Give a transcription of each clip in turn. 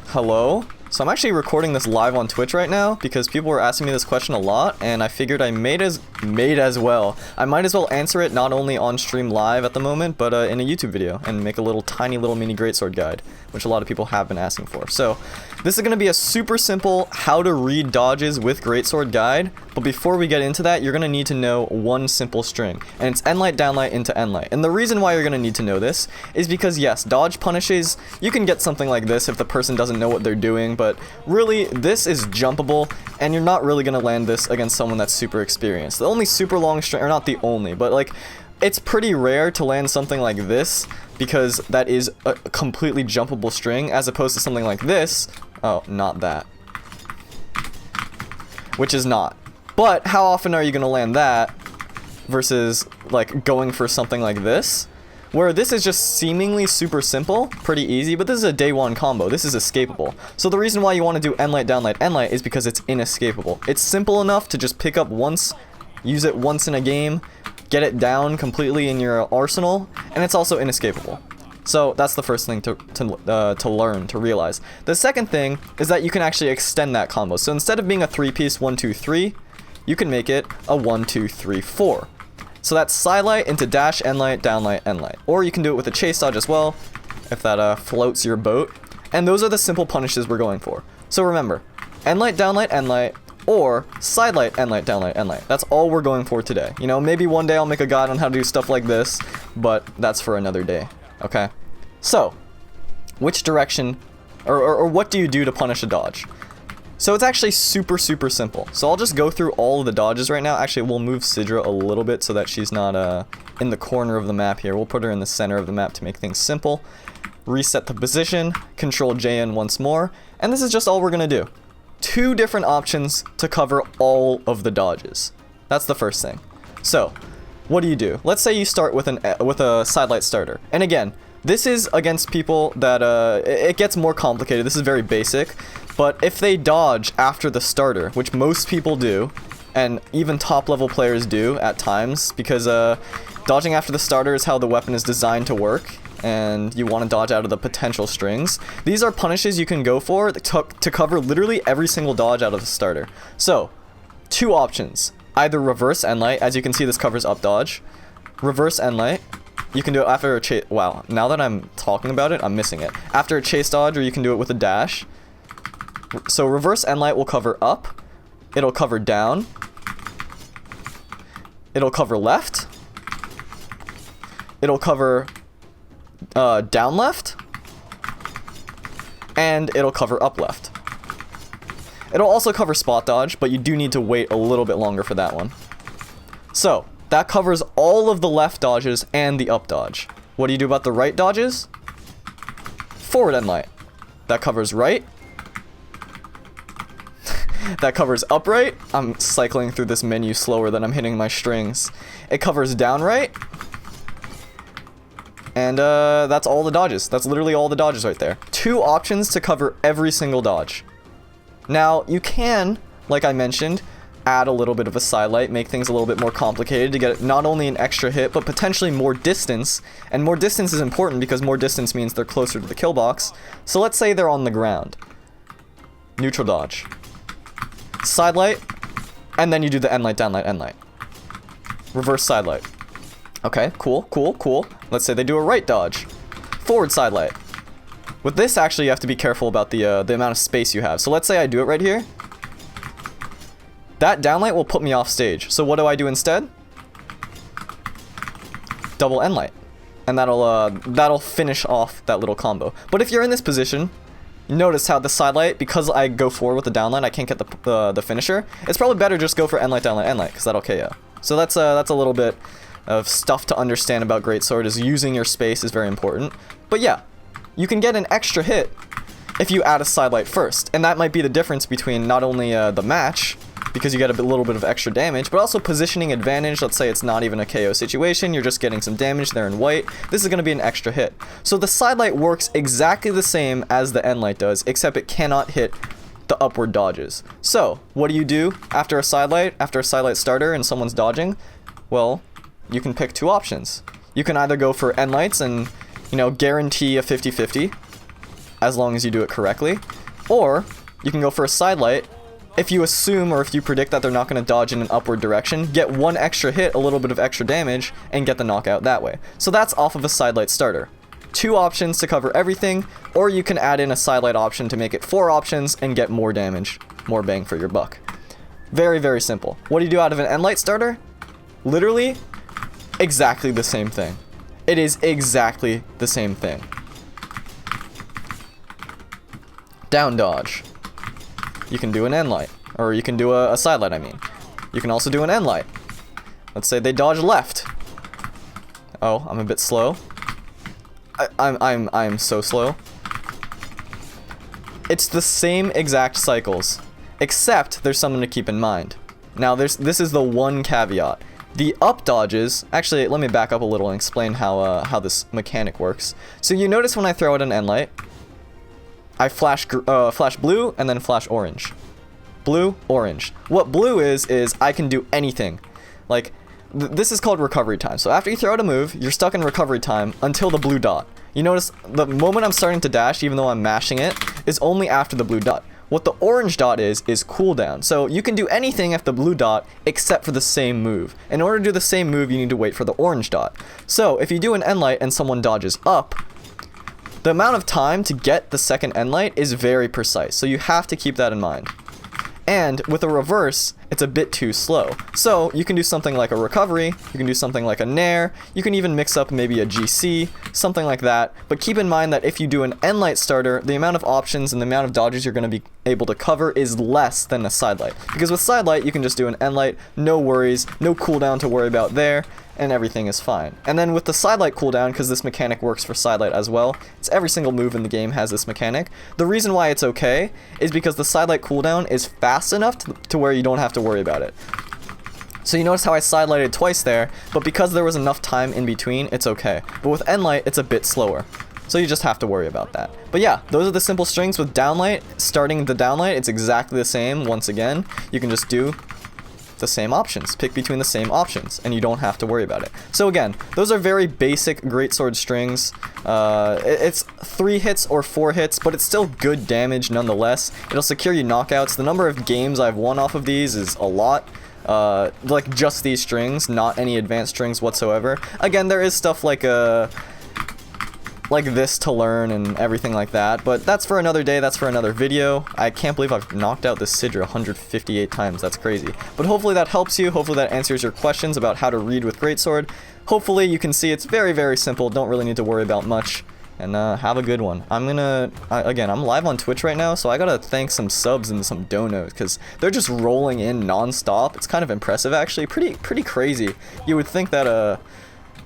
Hello? So I'm actually recording this live on Twitch right now because people were asking me this question a lot, and I figured I made as well. I might as well answer it not only on stream live at the moment, but in a YouTube video and make a tiny little mini greatsword guide, which a lot of people have been asking for. So this is going to be a super simple how to read dodges with greatsword guide, but before we get into that, you're going to need to know one simple string, and it's endlight, downlight, into endlight. And the reason why you're going to need to know this is because yes, dodge punishes, you can get something like this if the person doesn't know what they're doing, but really this is jumpable, and you're not really going to land this against someone that's super experienced. The only super long string, or not the only, but like it's pretty rare to land something like this because that is a completely jumpable string as opposed to something like this. Oh, not that. Which is not. But how often are you going to land that versus like going for something like this? Where this is just seemingly super simple, pretty easy, but this is a day one combo. This is escapable. So the reason why you want to do endlight, downlight, endlight is because it's inescapable. It's simple enough to just pick up once, use it once in a game, get it down completely in your arsenal, and it's also inescapable. So that's the first thing to learn, to realize. The second thing is that you can actually extend that combo. So instead of being a 3-piece 1, 2, 3, you can make it a 1, 2, 3, 4. So that's sidelight into dash, endlight, downlight, endlight. Or you can do it with a chase dodge as well, if that floats your boat. And those are the simple punishes we're going for. So remember, endlight, downlight, endlight, or sidelight, endlight, downlight, endlight. That's all we're going for today. You know, maybe one day I'll make a guide on how to do stuff like this, but that's for another day, okay? So, which direction, or what do you do to punish a dodge? So it's actually super simple. So I'll just go through all of the dodges right now. Actually, we'll move Sidra a little bit so that she's not in the corner of the map here. We'll put her in the center of the map to make things simple. Reset the position, control J in once more, and this is just all we're gonna do. 2 different options to cover all of the dodges. That's the first thing. So, what do? Let's say you start with a sidelight starter. And again, this is against people that it gets more complicated. This is very basic. But if they dodge after the starter, which most people do, and even top level players do at times, because dodging after the starter is how the weapon is designed to work, and you want to dodge out of the potential strings. These are punishes you can go for to cover literally every single dodge out of the starter. So, 2 options. Either reverse endlight, as you can see this covers up dodge. Reverse endlight. You can do it after a chase. Wow, now that I'm talking about it, I'm missing it. After a chase dodge, or you can do it with a dash. So reverse endlight will cover up, it'll cover down, it'll cover left, it'll cover down left, and it'll cover up left. It'll also cover spot dodge, but you do need to wait a little bit longer for that one. So that covers all of the left dodges and the up dodge. What do you do about the right dodges? Forward endlight. That covers right. That covers upright. I'm cycling through this menu slower than I'm hitting my strings. It covers downright. And that's all the dodges. That's literally all the dodges right there. 2 options to cover every single dodge. Now, you can, like I mentioned, add a little bit of a sidelight, make things a little bit more complicated to get not only an extra hit, but potentially more distance. And more distance is important because more distance means they're closer to the kill box. So let's say they're on the ground. Neutral dodge. Sidelight, and then you do the endlight, downlight, endlight. Reverse sidelight. Okay, cool. Let's say they do a right dodge. Forward sidelight. With this, actually, you have to be careful about the amount of space you have. So let's say I do it right here. That downlight will put me off stage. So what do I do instead? Double endlight. And that'll finish off that little combo. But if you're in this position, notice how the sidelight, because I go forward with the downlight, I can't get the finisher. It's probably better just go for endlight, downlight, endlight, because that'll KO. So that's a little bit of stuff to understand about greatsword, is using your space is very important. But yeah, you can get an extra hit if you add a sidelight first, and that might be the difference between not only the match, because you get a little bit of extra damage, but also positioning advantage. Let's say it's not even a KO situation, you're just getting some damage there in white. This is going to be an extra hit. So the sidelight works exactly the same as the endlight does, except it cannot hit the upward dodges. So what do you do after a sidelight starter and someone's dodging? Well, you can pick 2 options. You can either go for endlights and, you know, guarantee a 50-50, as long as you do it correctly. Or you can go for a side light. If you assume or if you predict that they're not going to dodge in an upward direction, get one extra hit, a little bit of extra damage, and get the knockout that way. So that's off of a side light starter. 2 options to cover everything, or you can add in a side light option to make it 4 options and get more damage, more bang for your buck. Very, very simple. What do you do out of an end light starter? Literally, exactly the same thing. It is exactly the same thing. Down dodge. You can do an end light, or you can do a side light, I mean. You can also do an end light. Let's say they dodge left. Oh, I'm a bit slow. I'm so slow. It's the same exact cycles, except there's something to keep in mind. Now, this is the one caveat. The up dodges, actually, let me back up a little and explain how this mechanic works. So you notice when I throw out an end light, I flash blue and then flash orange. Blue, orange. What blue is I can do anything. Like, this is called recovery time. So after you throw out a move, you're stuck in recovery time until the blue dot. You notice the moment I'm starting to dash, even though I'm mashing it, is only after the blue dot. What the orange dot is cooldown. So you can do anything after the blue dot except for the same move. In order to do the same move, you need to wait for the orange dot. So if you do an end light and someone dodges up, the amount of time to get the second end light is very precise, so you have to keep that in mind. And with a reverse, it's a bit too slow. So you can do something like a recovery, you can do something like a nair, you can even mix up maybe a GC, something like that. But keep in mind that if you do an end light starter, the amount of options and the amount of dodges you're going to be able to cover is less than a side light. Because with side light, you can just do an end light, no worries, no cooldown to worry about there, and everything is fine. And then with the side light cooldown, because this mechanic works for side light as well, it's every single move in the game has this mechanic. The reason why it's okay is because the side light cooldown is fast enough to where you don't have to worry about it. So you notice how I side lighted twice there, but because there was enough time in between, it's okay. But with end light, it's a bit slower. So you just have to worry about that. But yeah, those are the simple strings with downlight. Starting the downlight, it's exactly the same. Once again, you can just do the same options. Pick between the same options, and you don't have to worry about it. So again, those are very basic Greatsword strings. It's 3 hits or 4 hits, but it's still good damage nonetheless. It'll secure you knockouts. The number of games I've won off of these is a lot. Like just these strings, not any advanced strings whatsoever. Again, there is stuff like this to learn and everything like that, but that's for another day, that's for another video. I can't believe I've knocked out this Sidra 158 times, that's crazy. But hopefully that helps you, hopefully that answers your questions about how to read with Greatsword. Hopefully you can see it's very, very simple, don't really need to worry about much, and have a good one. Again, I'm live on Twitch right now, so I gotta thank some subs and some donos, because they're just rolling in non-stop. It's kind of impressive, actually, pretty crazy. You would think that,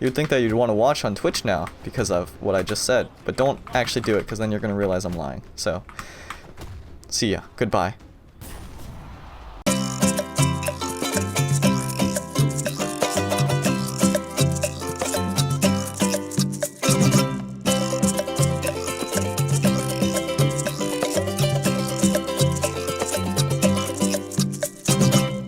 you'd want to watch on Twitch now because of what I just said, but don't actually do it because then you're going to realize I'm lying. So, see ya. Goodbye.